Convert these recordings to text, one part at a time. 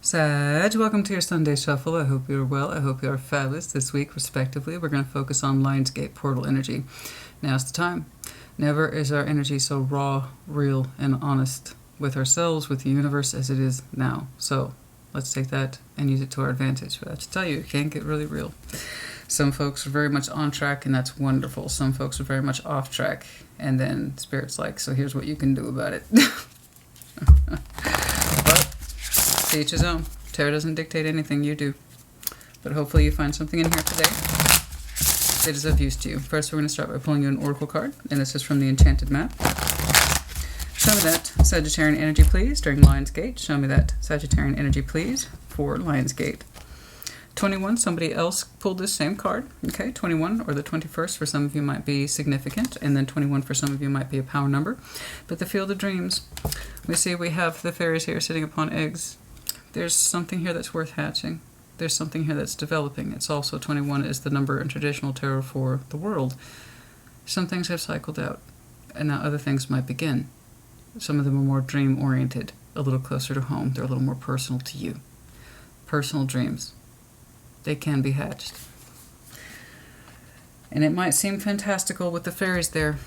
Sag, welcome to your Sunday Shuffle. I hope you're well. I hope you are fabulous. This week, respectively, we're going to focus on Lionsgate portal energy. Now's the time. Never is our energy so raw, real, and honest with ourselves, with the universe, as it is now. So let's take that and use it to our advantage. But I have to tell you, it can get really real. Some folks are very much on track, and that's wonderful. Some folks are very much off track, and then Spirit's like, so here's what you can do about it. But to each his own. Tarot doesn't dictate anything, you do. But hopefully you find something in here today that is of use to you. First, we're going to start by pulling you an oracle card, and this is from the Enchanted Map. Show me that Sagittarian energy, please, during Lionsgate. Show me that Sagittarian energy, please, for Lionsgate. 21, somebody else pulled this same card. Okay, 21 or the 21st for some of you might be significant, and then 21 for some of you might be a power number. But the Field of Dreams, we see we have the fairies here sitting upon eggs. There's something here that's worth hatching. There's something here that's developing. It's also 21 is the number in traditional tarot for the world. Some things have cycled out, and now other things might begin. Some of them are more dream-oriented, a little closer to home. They're a little more personal to you. Personal dreams. They can be hatched. And it might seem fantastical with the fairies there,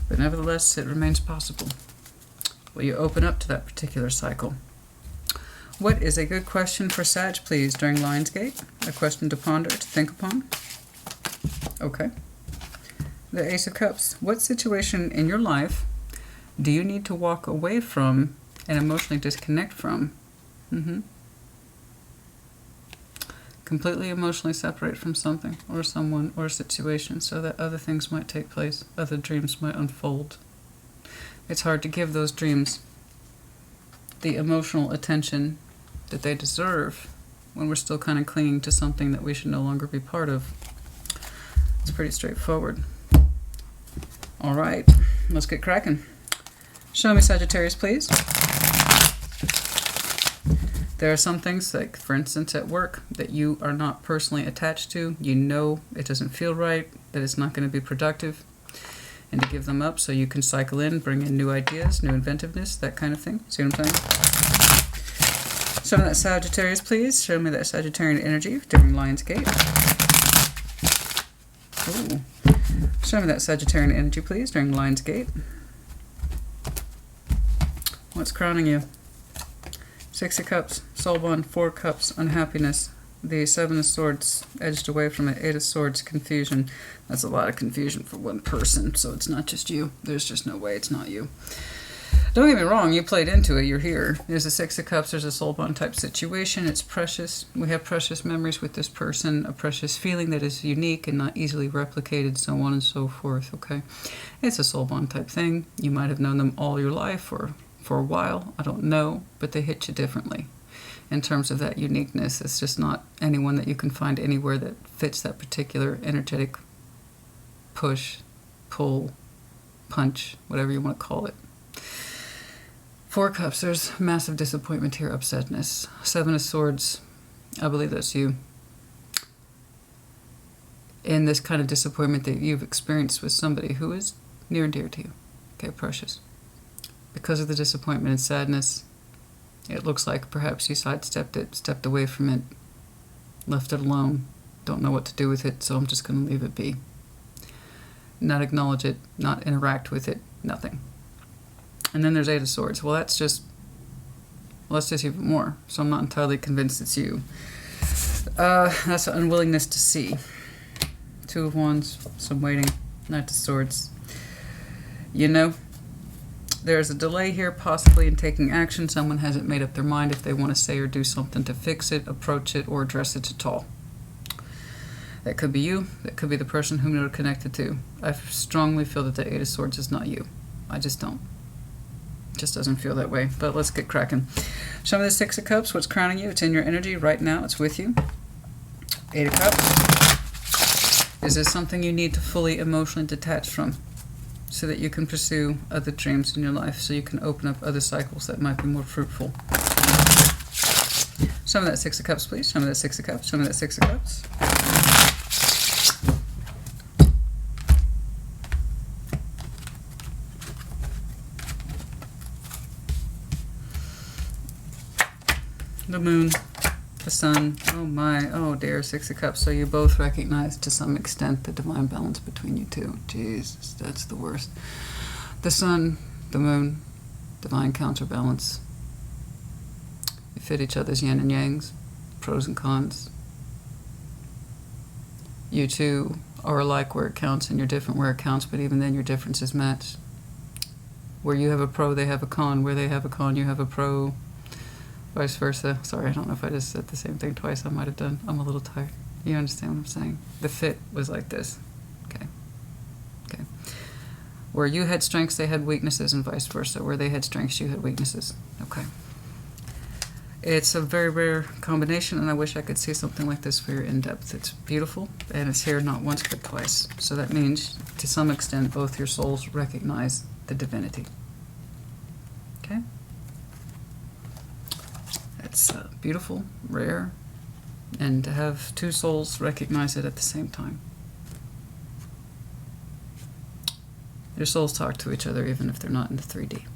but nevertheless, it remains possible. Will you open up to that particular cycle? What is a good question for Sag, please, during Lionsgate? A question to ponder, to think upon? Okay. The Ace of Cups. What situation in your life do you need to walk away from and emotionally disconnect from? Completely emotionally separate from something or someone or a situation so that other things might take place, other dreams might unfold. It's hard to give those dreams the emotional attention that they deserve when we're still kind of clinging to something that we should no longer be part of. It's pretty straightforward. All right, let's get cracking. Show me Sagittarius, please. There are some things, like for instance at work, that you are not personally attached to. You know it doesn't feel right, that it's not going to be productive, and to give them up so you can cycle in, bring in new ideas, new inventiveness, that kind of thing. See what I'm saying? Show me that Sagittarius, please. Show me that Sagittarian energy during Lionsgate. Ooh. Show me that Sagittarian energy, please, during Lionsgate. What's crowning you? Six of Cups, Soul Bond, Four Cups, Unhappiness. The Seven of Swords, edged away from it. Eight of Swords, confusion. That's a lot of confusion for one person, so it's not just you. There's just no way it's not you. Don't get me wrong, you played into it, you're here. There's a Six of Cups, there's a soul bond type situation. It's precious. We have precious memories with this person, a precious feeling that is unique and not easily replicated, so on and so forth, okay? It's a soul bond type thing. You might have known them all your life or for a while, I don't know, but they hit you differently. In terms of that uniqueness, it's just not anyone that you can find anywhere that fits that particular energetic push, pull, punch, whatever you want to call it. Four Cups, there's massive disappointment here, upsetness. Seven of Swords, I believe that's you. In this kind of disappointment that you've experienced with somebody who is near and dear to you. Okay, precious. Because of the disappointment and sadness, it looks like perhaps you sidestepped it, stepped away from it, left it alone, don't know what to do with it, so I'm just going to leave it be. Not acknowledge it, not interact with it, nothing. And then there's Eight of Swords. Well, that's just even more, so I'm not entirely convinced it's you. That's an unwillingness to see. Two of Wands, some waiting, Knight of Swords. You know, there's a delay here, possibly in taking action. Someone hasn't made up their mind if they want to say or do something to fix it, approach it, or address it at all. That could be you. That could be the person whom you're connected to. I strongly feel that the Eight of Swords is not you. I just don't. It just doesn't feel that way. But let's get cracking. Show me the Six of Cups. What's crowning you? It's in your energy right now. It's with you. Eight of Cups. Is this something you need to fully emotionally detach from, so that you can pursue other dreams in your life, so you can open up other cycles that might be more fruitful? Show me that Six of Cups, please. Show me that Six of Cups. Show me that Six of Cups. the moon, the sun. Oh my, oh dear, Six of Cups. So you both recognize to some extent the divine balance between you two. Jesus, that's the worst. The sun, the moon, divine counterbalance. You fit each other's yin and yangs, pros and cons. You two are alike where it counts and you're different where it counts, but even then your differences match. Where you have a pro, they have a con. Where they have a con, you have a pro. Vice versa. Sorry, I don't know if I just said the same thing twice. I might have done. I'm a little tired. You understand what I'm saying? The fit was like this. Okay. Okay. Where you had strengths, they had weaknesses, and vice versa. Where they had strengths, you had weaknesses. Okay. It's a very rare combination, and I wish I could see something like this for your in-depth. It's beautiful, and it's here not once but twice. So that means, to some extent, both your souls recognize the divinity. Okay? It's beautiful, rare, and to have two souls recognize it at the same time. Your souls talk to each other even if they're not in the 3D.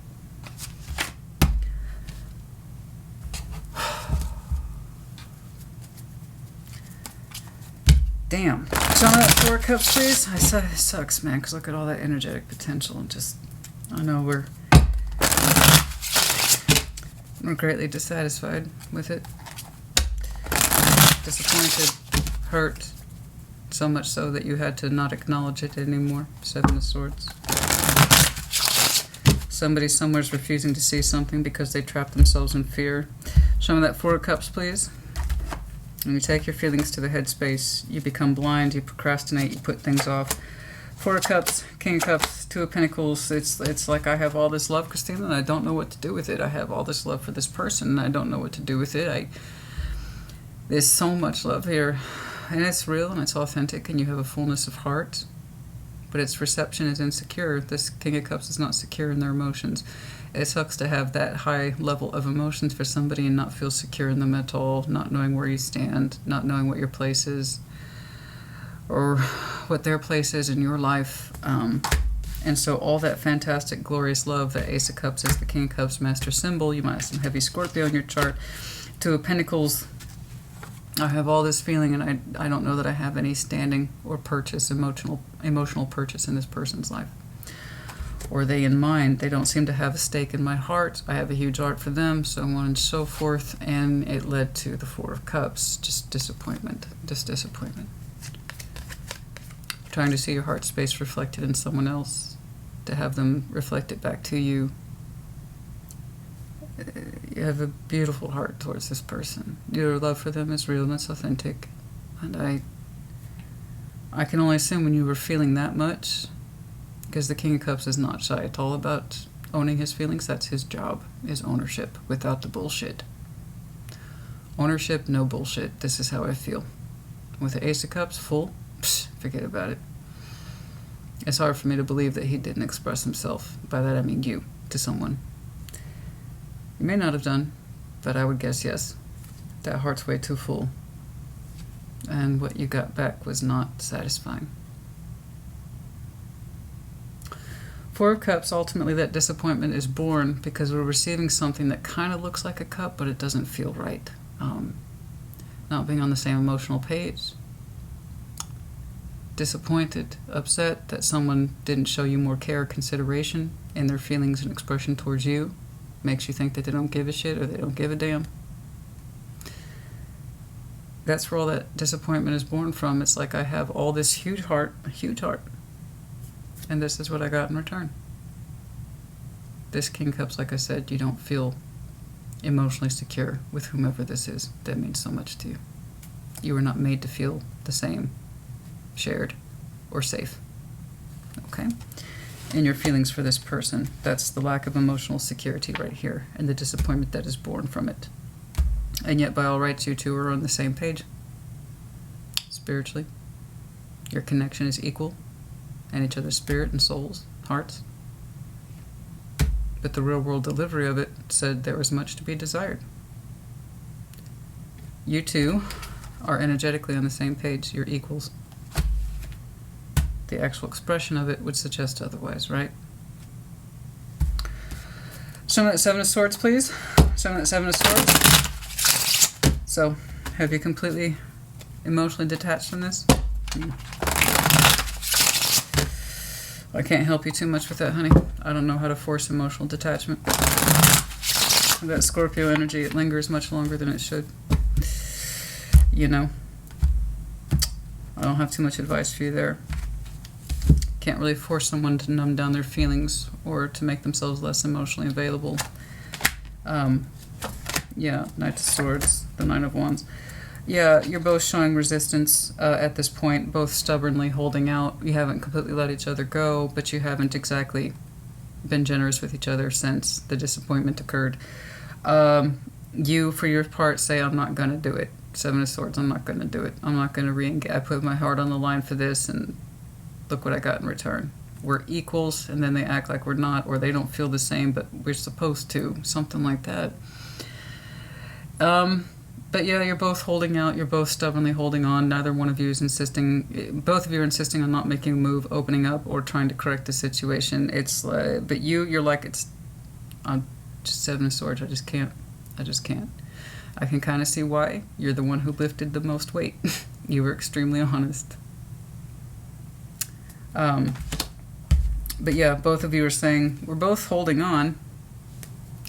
Damn. Show me that Four of Cups, please. I said it sucks, man, because look at all that energetic potential and just, I know we're greatly dissatisfied with it. Disappointed, hurt, so much so that you had to not acknowledge it anymore. Seven of Swords. Somebody somewhere's refusing to see something because they trapped themselves in fear. Show me that Four of Cups, please. When you take your feelings to the headspace, you become blind, you procrastinate, you put things off. Four of Cups, King of Cups, Two of Pentacles. It's like I have all this love, Christina, and I don't know what to do with it. I have all this love for this person, and I don't know what to do with it. There's so much love here, and it's real, and it's authentic, and you have a fullness of heart, but its reception is insecure. This King of Cups is not secure in their emotions. It sucks to have that high level of emotions for somebody and not feel secure in them at all, not knowing where you stand, not knowing what your place is, or what their place is in your life. And so all that fantastic, glorious love, the Ace of Cups is the King of Cups master symbol. You might have some heavy Scorpio in your chart. Two of Pentacles, I have all this feeling, and I don't know that I have any standing or purchase, emotional purchase in this person's life. Or they in mine. They don't seem to have a stake in my heart. I have a huge heart for them, so on and so forth. And it led to the Four of Cups. Just disappointment. Just disappointment. Trying to see your heart space reflected in someone else. To have them reflect it back to you. You have a beautiful heart towards this person. Your love for them is real and it's authentic. And I can only assume when you were feeling that much, because the King of Cups is not shy at all about owning his feelings. That's his job, is ownership, without the bullshit. Ownership, no bullshit. This is how I feel. With the Ace of Cups, full, forget about it. It's hard for me to believe that he didn't express himself. By that I mean you, to someone. You may not have done, but I would guess yes. That heart's way too full. And what you got back was not satisfying. Four of Cups, ultimately that disappointment is born because we're receiving something that kind of looks like a cup, but it doesn't feel right. Not being on the same emotional page. Disappointed, upset that someone didn't show you more care or consideration in their feelings and expression towards you. Makes you think that they don't give a shit or they don't give a damn. That's where all that disappointment is born from. It's like I have all this huge heart, and this is what I got in return. This King of Cups, like I said, you don't feel emotionally secure with whomever this is. That means so much to you. You were not made to feel the same, shared, or safe. Okay? In your feelings for this person. That's the lack of emotional security right here, and the disappointment that is born from it. And yet, by all rights, you two are on the same page. Spiritually. Your connection is equal. And each other's spirit and souls, hearts. But the real world delivery of it said there was much to be desired. You two are energetically on the same page. You're equals. The actual expression of it would suggest otherwise, right? Show me that Seven of Swords, please. Show me that Seven of Swords. So, have you completely emotionally detached from this? I can't help you too much with that, honey. I don't know how to force emotional detachment. That Scorpio energy, it lingers much longer than it should. You know. I don't have too much advice for you there. Can't really force someone to numb down their feelings or to make themselves less emotionally available. Yeah, Knight of Swords, the Nine of Wands. Yeah, you're both showing resistance at this point, both stubbornly holding out. You haven't completely let each other go, but you haven't exactly been generous with each other since the disappointment occurred. You, for your part, say, I'm not going to do it. Seven of Swords, I'm not going to do it. I'm not going to re-engage. I put my heart on the line for this, and look what I got in return. We're equals, and then they act like we're not, or they don't feel the same, but we're supposed to. Something like that. But yeah, you're both holding out. You're both stubbornly holding on. Neither one of you is insisting. Both of you are insisting on not making a move, opening up, or trying to correct the situation. It's but you're like, it's. I'm just Seven of Swords. I just can't. I just can't. I can kind of see why. You're the one who lifted the most weight. You were extremely honest. But yeah, both of you are saying we're both holding on,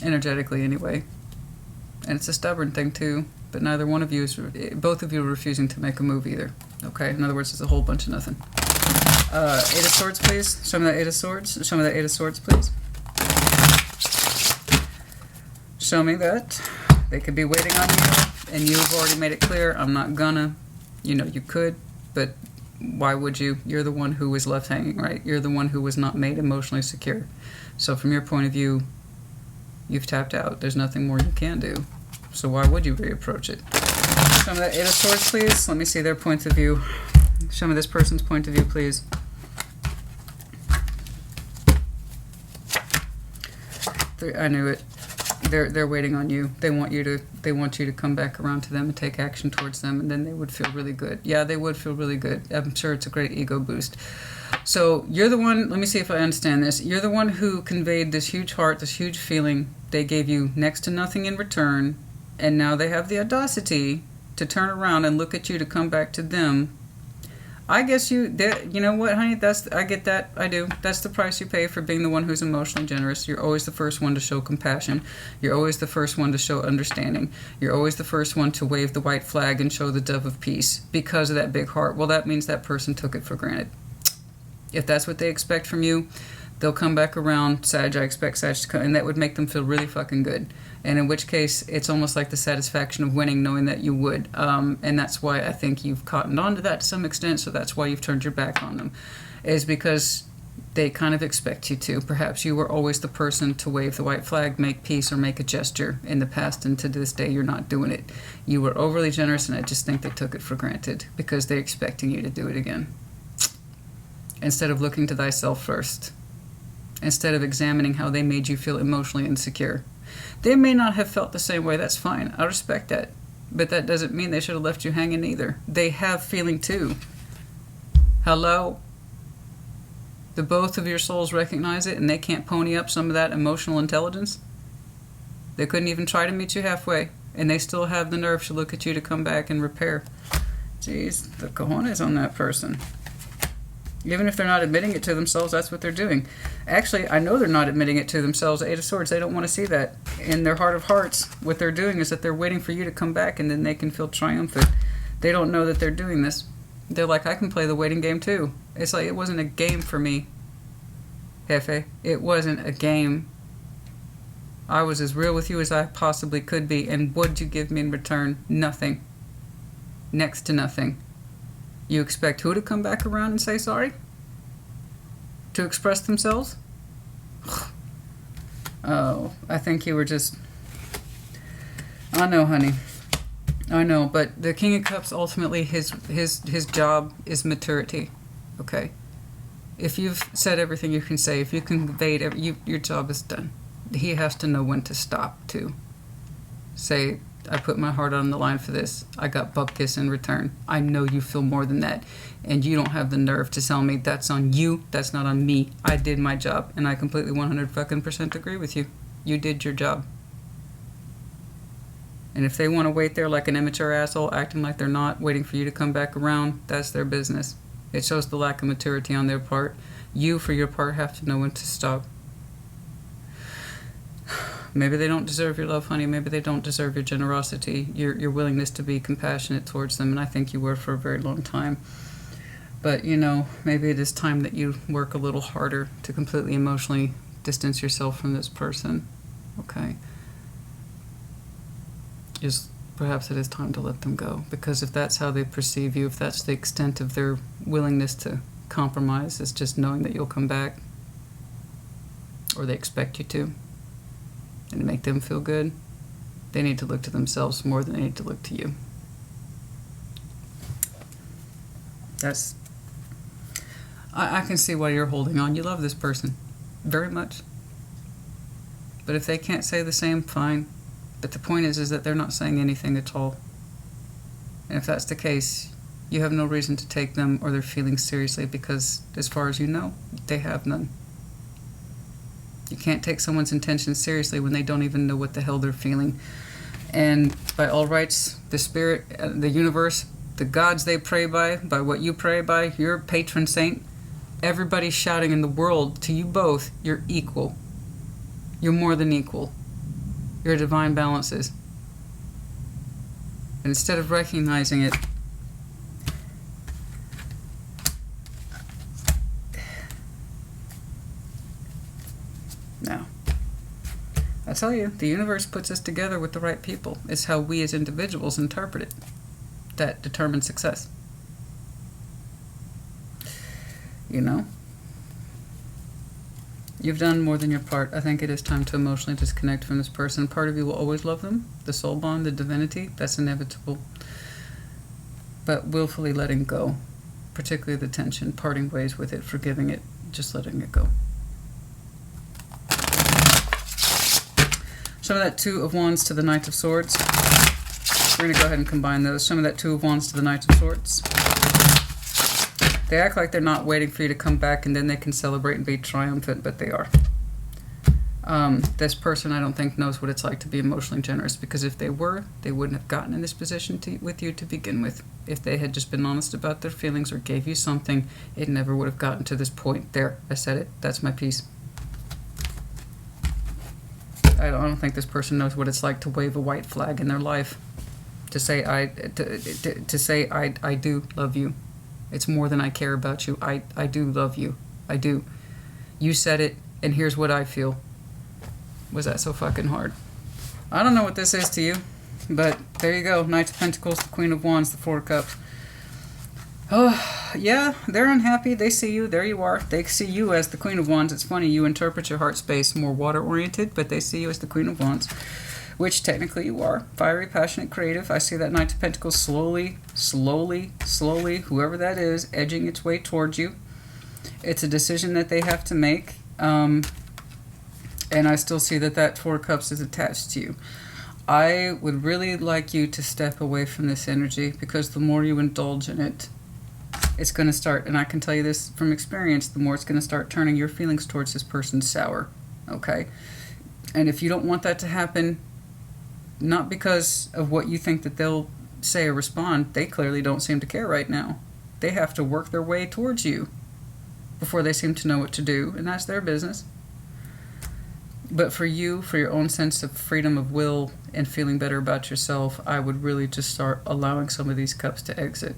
energetically anyway. And it's a stubborn thing too. But neither one of you is, both of you are refusing to make a move either. Okay? In other words, it's a whole bunch of nothing. Eight of Swords, please. Show me that Eight of Swords. Show me that Eight of Swords, please. Show me that. They could be waiting on you, and you've already made it clear, I'm not gonna. You know, you could, but why would you? You're the one who was left hanging, right? You're the one who was not made emotionally secure. So from your point of view, you've tapped out. There's nothing more you can do. So why would you reapproach it? Show me that Eight of Swords, please. Let me see their point of view. Show me this person's point of view, please. I knew it. They're waiting on you. They want you to come back around to them and take action towards them, and then they would feel really good. Yeah, they would feel really good. I'm sure it's a great ego boost. So you're the one, let me see if I understand this. You're the one who conveyed this huge heart, this huge feeling. They gave you next to nothing in return, and now they have the audacity to turn around and look at you to come back to them. I guess you know what, honey, I get that, I do. That's the price you pay for being the one who's emotionally generous. You're always the first one to show compassion. You're always the first one to show understanding. You're always the first one to wave the white flag and show the dove of peace because of that big heart. Well, that means that person took it for granted. If that's what they expect from you, they'll come back around. Sag, I expect Sag to come, and that would make them feel really fucking good. And in which case, it's almost like the satisfaction of winning, knowing that you would. And that's why I think you've cottoned on to that to some extent, so that's why you've turned your back on them, is because they kind of expect you to. Perhaps you were always the person to wave the white flag, make peace, or make a gesture in the past, and to this day you're not doing it. You were overly generous, and I just think they took it for granted because they're expecting you to do it again. Instead of looking to thyself first. Instead of examining how they made you feel emotionally insecure. They may not have felt the same way, that's fine. I respect that. But that doesn't mean they should have left you hanging either. They have feeling too. Hello? The both of your souls recognize it and they can't pony up some of that emotional intelligence? They couldn't even try to meet you halfway. And they still have the nerve to look at you to come back and repair. Jeez, the cojones on that person. Even if they're not admitting it to themselves, that's what they're doing. Actually, I know they're not admitting it to themselves. Eight of Swords, they don't want to see that. In their heart of hearts, what they're doing is that they're waiting for you to come back and then they can feel triumphant. They don't know that they're doing this. They're like, I can play the waiting game too. It's like, it wasn't a game for me, Jefe. It wasn't a game. I was as real with you as I possibly could be, and what'd you give me in return? Nothing. Next to nothing. You expect who to come back around and say sorry? To express themselves? Oh, I think you were just... I know, honey. I know, but the King of Cups, ultimately, his job is maturity. Okay? If you've said everything you can say, if you conveyed your job is done. He has to know when to stop, too. Say, I put my heart on the line for this. I got bupkis in return. I know you feel more than that. And you don't have the nerve to tell me that's on you, that's not on me. I did my job. And I completely 100% agree with you. You did your job. And if they want to wait there like an immature asshole, acting like they're not, waiting for you to come back around, that's their business. It shows the lack of maturity on their part. You, for your part, have to know when to stop. Maybe they don't deserve your love, honey. Maybe they don't deserve your generosity, your willingness to be compassionate towards them. And I think you were for a very long time. But, you know, maybe it is time that you work a little harder to completely emotionally distance yourself from this person. Okay? Perhaps it is time to let them go. Because if that's how they perceive you, if that's the extent of their willingness to compromise, is just knowing that you'll come back, or they expect you to, and to make them feel good, they need to look to themselves more than they need to look to you. I can see why you're holding on. You love this person very much. But if they can't say the same, fine. But the point is that they're not saying anything at all. And if that's the case, you have no reason to take them or their feelings seriously, because as far as you know, they have none. You can't take someone's intentions seriously when they don't even know what the hell they're feeling. And by all rights, the spirit, the universe, the gods they pray by what you pray by, your patron saint, everybody's shouting in the world to you both, you're equal. You're more than equal. Your divine balances. And instead of recognizing it, now, I tell you, the universe puts us together with the right people. It's how we as individuals interpret it that determines success. You know? You've done more than your part. I think it is time to emotionally disconnect from this person. Part of you will always love them. The soul bond, the divinity, that's inevitable. But willfully letting go, particularly the tension, parting ways with it, forgiving it, just letting it go. Some of that Two of Wands to the Knight of Swords. We're going to go ahead and combine those. Some of that Two of Wands to the Knight of Swords. They act like they're not waiting for you to come back and then they can celebrate and be triumphant, but they are. This person, I don't think, knows what it's like to be emotionally generous, because if they were, they wouldn't have gotten in this position with you to begin with. If they had just been honest about their feelings or gave you something, it never would have gotten to this point. There, I said it. That's my piece. I don't think this person knows what it's like to wave a white flag in their life. To say I do love you. It's more than I care about you. I do love you. I do. You said it, and here's what I feel. Was that so fucking hard? I don't know what this is to you, but there you go. Knight of Pentacles, the Queen of Wands, the Four of Cups. Oh, yeah, they're unhappy. They see you. There you are. They see you as the Queen of Wands. It's funny, you interpret your heart space more water-oriented, but they see you as the Queen of Wands, which technically you are. Fiery, passionate, creative. I see that Knight of Pentacles slowly, whoever that is, edging its way towards you. It's a decision that they have to make. And I still see that Four of Cups is attached to you. I would really like you to step away from this energy, because the more you indulge in it, it's going to start, and I can tell you this from experience, the more it's going to start turning your feelings towards this person sour. Okay? And if you don't want that to happen, not because of what you think that they'll say or respond, they clearly don't seem to care right now. They have to work their way towards you before they seem to know what to do, and that's their business. But for you, for your own sense of freedom of will and feeling better about yourself, I would really just start allowing some of these cups to exit.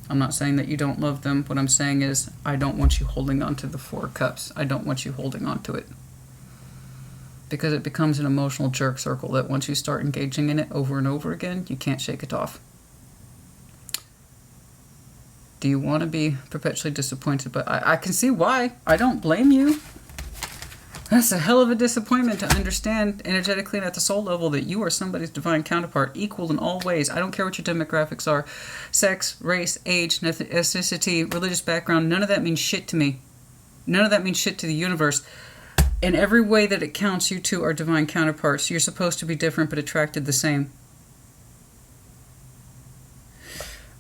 I'm not saying that you don't love them. What I'm saying is, I don't want you holding on to the Four of Cups. I don't want you holding on to it. Because it becomes an emotional jerk circle that once you start engaging in it over and over again, you can't shake it off. Do you want to be perpetually disappointed? But I can see why. I don't blame you. That's a hell of a disappointment to understand energetically and at the soul level that you are somebody's divine counterpart, equal in all ways. I don't care what your demographics are. Sex, race, age, ethnicity, religious background, none of that means shit to me. None of that means shit to the universe. In every way that it counts, you two are divine counterparts. You're supposed to be different but attracted the same.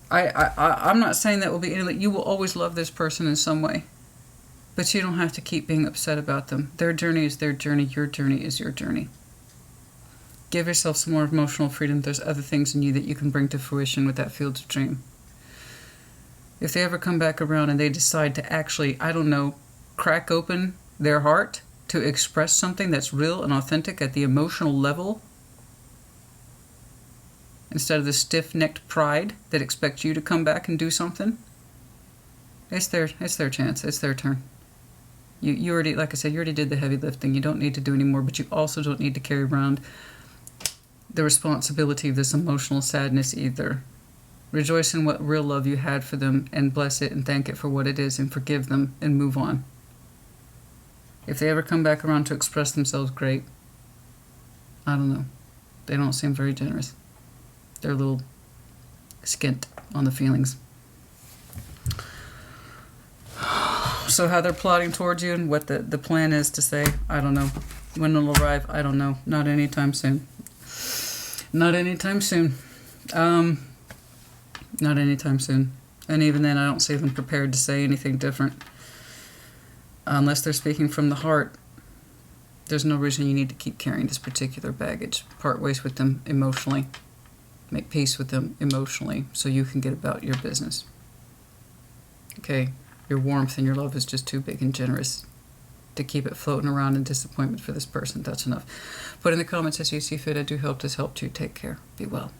I'm not saying that will be any... You will always love this person in some way. But you don't have to keep being upset about them. Their journey is their journey. Your journey is your journey. Give yourself some more emotional freedom. There's other things in you that you can bring to fruition with that field of dream. If they ever come back around and they decide to actually, I don't know, crack open their heart to express something that's real and authentic at the emotional level, instead of the stiff-necked pride that expects you to come back and do something, it's their chance. It's their turn. You already, like I said, you already did the heavy lifting. You don't need to do any more, but you also don't need to carry around the responsibility of this emotional sadness either. Rejoice in what real love you had for them and bless it and thank it for what it is and forgive them and move on. If they ever come back around to express themselves, great. I don't know. They don't seem very generous. They're a little skint on the feelings. So how they're plotting towards you and what the plan is to say, I don't know. When it'll arrive, I don't know. Not anytime soon. Not anytime soon. Not anytime soon. And even then, I don't see them prepared to say anything different. Unless they're speaking from the heart, there's no reason you need to keep carrying this particular baggage. Part ways with them emotionally. Make peace with them emotionally so you can get about your business. Okay? Your warmth and your love is just too big and generous to keep it floating around in disappointment for this person. That's enough. Put in the comments as you see fit. I do hope this helped you. Take care. Be well.